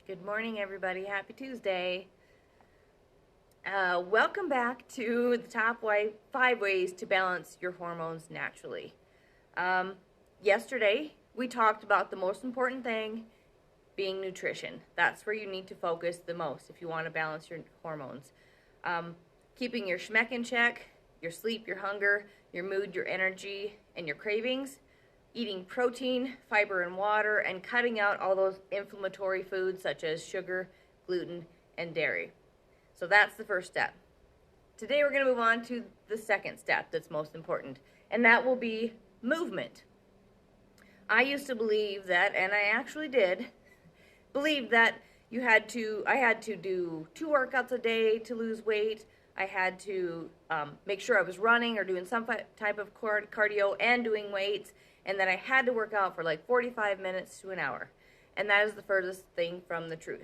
Good morning, everybody. Happy Tuesday. Welcome back to the top 5 ways to balance your hormones naturally. Yesterday, we talked about the most important thing being nutrition. That's where you need to focus the most if you want to balance your hormones. Keeping your schmeck in check, your sleep, your hunger, your mood, your energy, and your cravings. Eating protein, fiber, and water, and cutting out all those inflammatory foods such as sugar, gluten, and dairy. So that's the first step. Today we're going to move on to the second step that's most important, and that will be movement. I used to believe that, and I actually did, believe that I had to do 2 workouts a day to lose weight. I had to make sure I was running or doing some type of cardio and doing weights, and then I had to work out for like 45 minutes to an hour. And that is the furthest thing from the truth.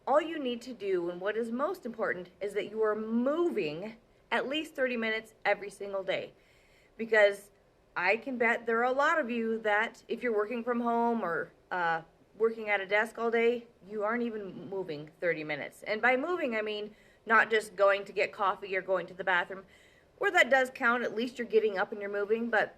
All you need to do, and what is most important, is that you are moving at least 30 minutes every single day. Because I can bet there are a lot of you that if you're working from home or working at a desk all day, you aren't even moving 30 minutes. And by moving, I mean not just going to get coffee or going to the bathroom. Where that does count, at least you're getting up and you're moving, but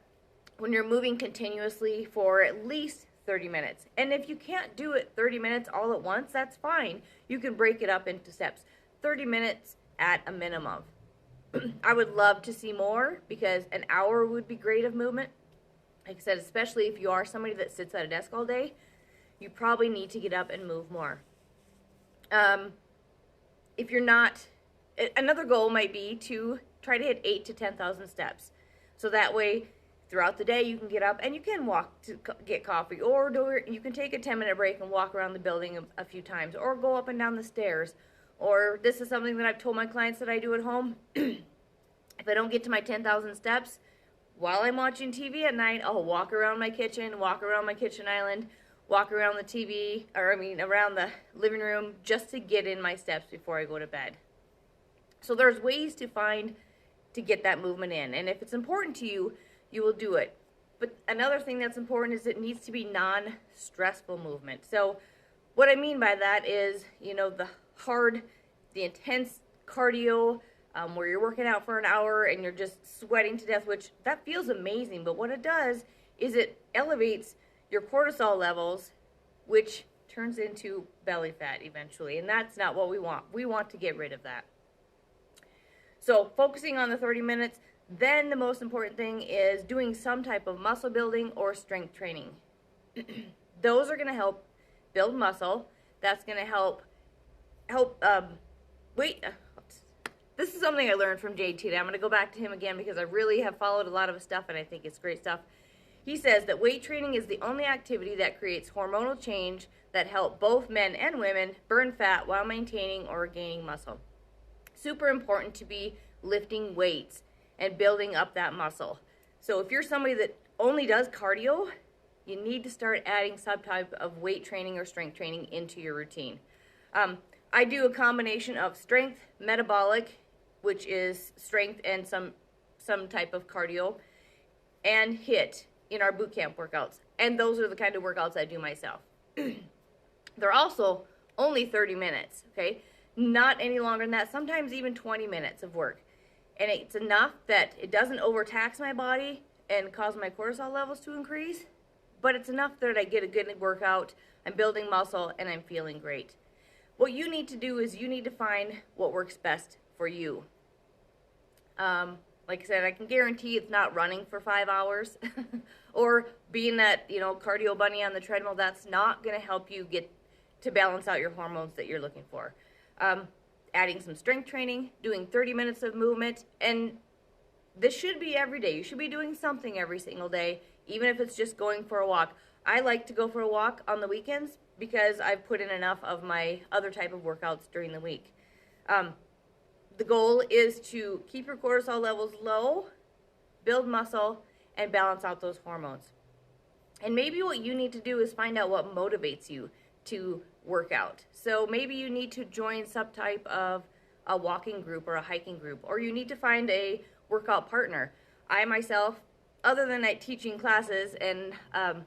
when you're moving continuously for at least 30 minutes. And if you can't do it 30 minutes all at once, that's fine. You can break it up into steps. 30 minutes at a minimum. I would love to see more because an hour would be great of movement. Like I said, especially if you are somebody that sits at a desk all day, you probably need to get up and move more. If you're not, another goal might be to try to hit 8,000 to 10,000 steps. So that way, throughout the day, you can get up and you can walk to get coffee, or you can take a 10-minute break and walk around the building a few times, or go up and down the stairs. Or this is something that I've told my clients that I do at home. If I don't get to my 10,000 steps, while I'm watching TV at night, I'll walk around my kitchen, walk around my kitchen island, walk around the TV, around the living room, just to get in my steps before I go to bed. So there's ways to get that movement in. And if it's important to you, you will do it. But another thing that's important is it needs to be non-stressful movement. So what I mean by that is, the intense cardio where you're working out for an hour and you're just sweating to death, which that feels amazing. But what it does is it elevates your cortisol levels, which turns into belly fat eventually. And that's not what we want. We want to get rid of that. So focusing on the 30 minutes, then the most important thing is doing some type of muscle building or strength training. Those are going to help build muscle. That's going to help. This is something I learned from JT. I'm going to go back to him again because I really have followed a lot of his stuff and I think it's great stuff. He says that weight training is the only activity that creates hormonal change that help both men and women burn fat while maintaining or gaining muscle. Super important to be lifting weights and building up that muscle. So if you're somebody that only does cardio, you need to start adding some type of weight training or strength training into your routine. I do a combination of strength, metabolic, which is strength and some type of cardio, and HIIT in our boot camp workouts. And those are the kind of workouts I do myself. They're also only 30 minutes, okay? Not any longer than that, sometimes even 20 minutes of work. And it's enough that it doesn't overtax my body and cause my cortisol levels to increase, but it's enough that I get a good workout, I'm building muscle, and I'm feeling great. What you need to do is you need to find what works best for you. Like I said, I can guarantee it's not running for 5 hours or being that, cardio bunny on the treadmill. That's not going to help you get to balance out your hormones that you're looking for. Adding some strength training, doing 30 minutes of movement, and this should be every day. You should be doing something every single day, even if it's just going for a walk. I like to go for a walk on the weekends because I've put in enough of my other type of workouts during the week. The goal is to keep your cortisol levels low, build muscle, and balance out those hormones. And maybe what you need to do is find out what motivates you to work out. So maybe you need to join some type of a walking group or a hiking group, or you need to find a workout partner. I myself, other than teaching classes and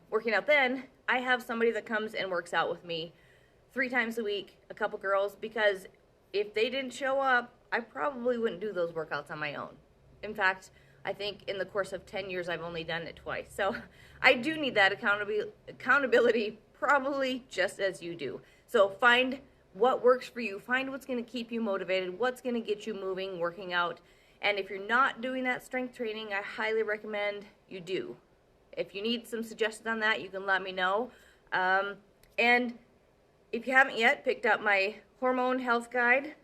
working out then, I have somebody that comes and works out with me 3 times a week, a couple girls, because if they didn't show up, I probably wouldn't do those workouts on my own. In fact, I think in the course of 10 years, I've only done it twice. So I do need that accountability probably just as you do. So find what works for you. Find what's going to keep you motivated, what's going to get you moving, working out. And if you're not doing that strength training, I highly recommend you do. If you need some suggestions on that, you can let me know. And if you haven't yet picked up my hormone health guide,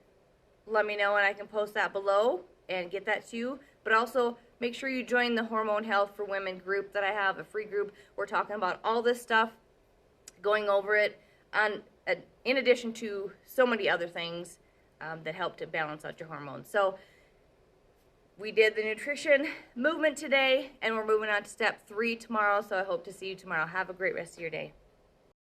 let me know and I can post that below and get that to you. But also make sure you join the Hormone Health for Women group that I have, a free group. We're talking about all this stuff, going over it, in addition to so many other things that help to balance out your hormones. So we did the nutrition movement today, and we're moving on to step 3 tomorrow, so I hope to see you tomorrow. Have a great rest of your day.